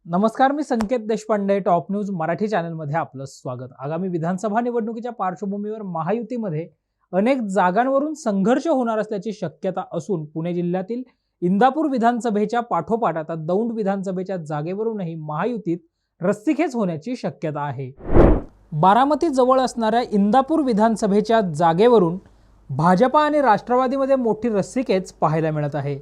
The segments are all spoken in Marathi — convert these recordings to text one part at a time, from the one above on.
नमस्कार, मी संकेत देशपांडे. टॉप न्यूज मराठी चॅनलमध्ये आपलं स्वागत. आगामी विधानसभा निवडणुकीच्या पार्श्वभूमीवर महायुतीमध्ये अनेक जागांवरून संघर्ष होणार असल्याची शक्यता असून पुणे जिल्ह्यातील इंदापूर विधानसभेच्या पाठोपाठ आता दौंड विधानसभेच्या जागेवरूनही महायुतीत रस्सीखेच होण्याची शक्यता आहे. बारामती जवळ असणाऱ्या इंदापूर विधानसभेच्या जागेवरून भाजपा आणि राष्ट्रवादीमध्ये मोठी रस्सीखेच पाहायला मिळत आहे.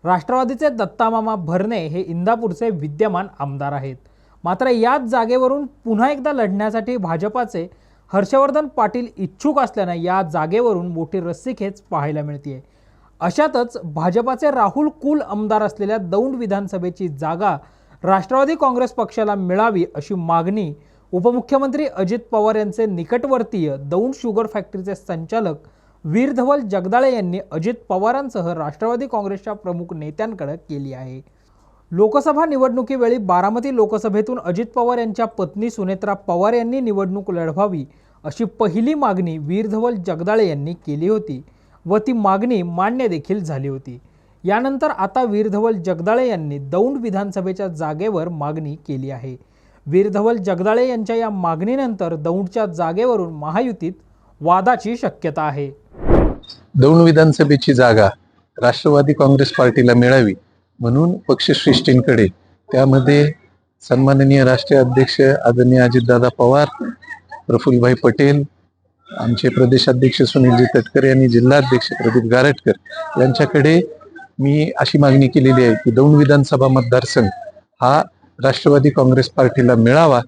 राष्ट्रवादीचे दत्तामामा भरणे हे इंदापूरचे विद्यमान आमदार आहेत. मात्र याच जागेवरून पुन्हा एकदा लढण्यासाठी भाजपाचे हर्षवर्धन पाटील इच्छुक असल्याने या जागेवरून मोठी रस्सीखेच पाहायला मिळते. अशातच भाजपाचे राहुल कुल आमदार असलेल्या दौंड विधानसभेची जागा राष्ट्रवादी काँग्रेस पक्षाला मिळावी अशी मागणी उपमुख्यमंत्री अजित पवार यांचे निकटवर्तीय दौंड शुगर फॅक्टरीचे संचालक वीर धवल जगदाळे यांनी अजित पवारांसह राष्ट्रवादी काँग्रेसच्या प्रमुख नेत्यांकडे केली आहे. लोकसभा निवडणुकीवेळी बारामती लोकसभेतून अजित पवार यांच्या पत्नी सुनेत्रा पवार यांनी निवडणूक लढवावी अशी पहिली मागणी वीर धवल जगदाळे यांनी केली होती व ती मागणी मान्य देखील झाली होती. यानंतर आता वीर धवल जगदाळे यांनी दौंड विधानसभेच्या जागेवर मागणी केली आहे. वीर धवल जगदाळे यांच्या या मागणीनंतर दौंडच्या जागेवरून महायुतीत वादाची शक्यता आहे. दौंड विधानसभेची जागा राष्ट्रवादी काँग्रेस पार्टीला मिळावी म्हणून पक्षश्रेष्ठींकडे, त्यामध्ये सन्माननीय राष्ट्रीय अध्यक्ष आदरणीय अजितदादा पवार, प्रफुल्लभाई पटेल, आमचे प्रदेशाध्यक्ष सुनीलजी तटकरे आणि जिल्हाध्यक्ष प्रदीप गारटकर यांच्याकडे मी अशी मागणी केलेली आहे की दौंड विधानसभा मतदारसंघ हा राष्ट्रवादी काँग्रेस पार्टीला मिळावा.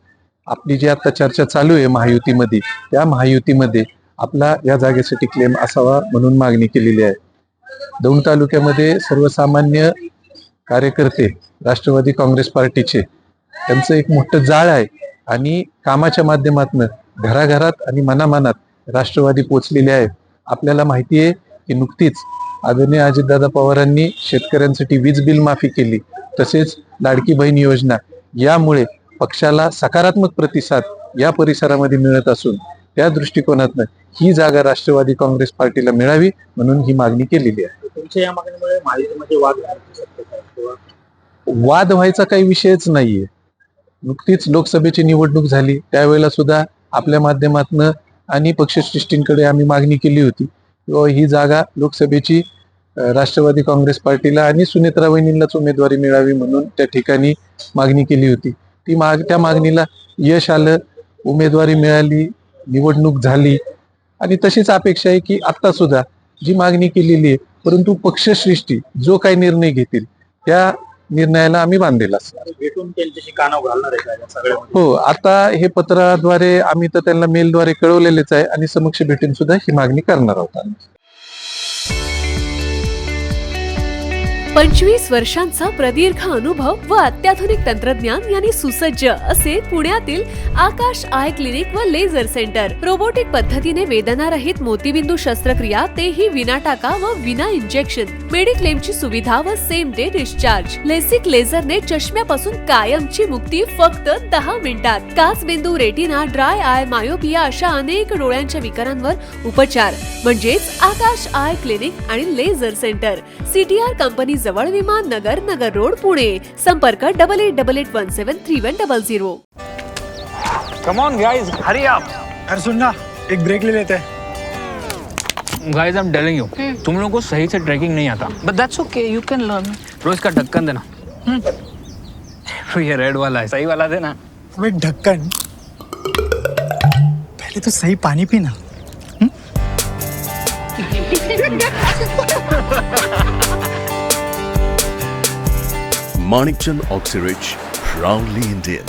आपली जी आता चर्चा चालू आहे महायुतीमध्ये, त्या महायुतीमध्ये आपला या जागेसाठी क्लेम असावा म्हणून मागणी केलेली आहे. दौंड तालुक्यामध्ये सर्वसामान्य कार्यकर्ते राष्ट्रवादी काँग्रेस पार्टीचे, त्यांचं एक मोठं जाळ आहे आणि कामाच्या माध्यमातून घराघरात आणि मनामनात राष्ट्रवादी पोचलेले आहे. आपल्याला माहिती आहे की नुकतीच आदरणीय अजितदादा पवारांनी शेतकऱ्यांसाठी वीज बिल माफी केली, तसेच लाडकी बहीण योजना, यामुळे पक्षाला सकारात्मक प्रतिसाद या परिसरामध्ये मिळत असून त्या दृष्टिकोनातून ही जागा राष्ट्रवादी काँग्रेस पार्टीला मिळावी म्हणून ही मागणी केलेली आहे. तुमच्या या मागणीमुळे महायुतीमध्ये वाद व्हायचा काही विषयच नाहीये. नुकतीच लोकसभेची निवडणूक झाली, त्यावेळेला सुद्धा आपल्या माध्यमातून आणि पक्षश्रेष्ठींकडे आम्ही मागणी केली होती व ही जागा लोकसभेची राष्ट्रवादी काँग्रेस पार्टीला आणि सुनेत्रा वहिनींनाच उमेदवारी मिळावी म्हणून त्या ठिकाणी मागणी केली होती. त्या मागणीला यश आलं, उमेदवारी मिळाली, निवडणूक झाली आणि तशीच अपेक्षा आहे की आता सुद्धा जी मागणी केलेली आहे, परंतु पक्षश्रेष्ठी जो काही निर्णय घेतील त्या निर्णयाला आम्ही बांधलेला असणार. भेटून त्यांच्याशी कानावर घालणार आहे का सगळ्या? हो, आता हे पत्राद्वारे आम्ही तर त्यांना मेलद्वारे कळवलेलेच आहे आणि समक्ष भेटून सुद्धा ही मागणी करणार आहोत. 25 वर्षांचा प्रदीर्घ अनुभव व अत्याधुनिक तंत्रज्ञान यांनी सुसज्ज असे पुण्यातील आकाश आय क्लिनिक व लेझर सेंटर. रोबोटिक पद्धतीने वेदनारहित मोतीबिंदू शस्त्रक्रिया, तेही विना टाका व विना इंजेक्शन. मेडिक्लेमची सुविधा व सेम डे डिस्चार्ज. लेसिक लेझरने चष्म्यापासून कायमची मुक्ती फक्त 10 मिनिटात. काचबिंदू, रेटिना, ड्राय आय, मायोपिया अशा अनेक डोळ्यांच्या विकारांवर उपचार म्हणजेच आकाश आय क्लिनिक आणि लेझर सेंटर. CTR कंपनी जवळ, विमान नगर, नगर रोड, पुणे. संपर्क 8888173100. Come on guys, hurry up. अरे सुन ना, एक ब्रेक ले लेते हैं. Guys, I'm telling you, तुम लोगों को सही से ट्रैकिंग नहीं आता. But that's okay, you can learn. रोज का ढक्कन देना. तो ये रेड वाला है, सही वाला देना. अबे ढक्कन, पहले तो सही पानी पीना. Manikchand Oxyrich, proudly Indian.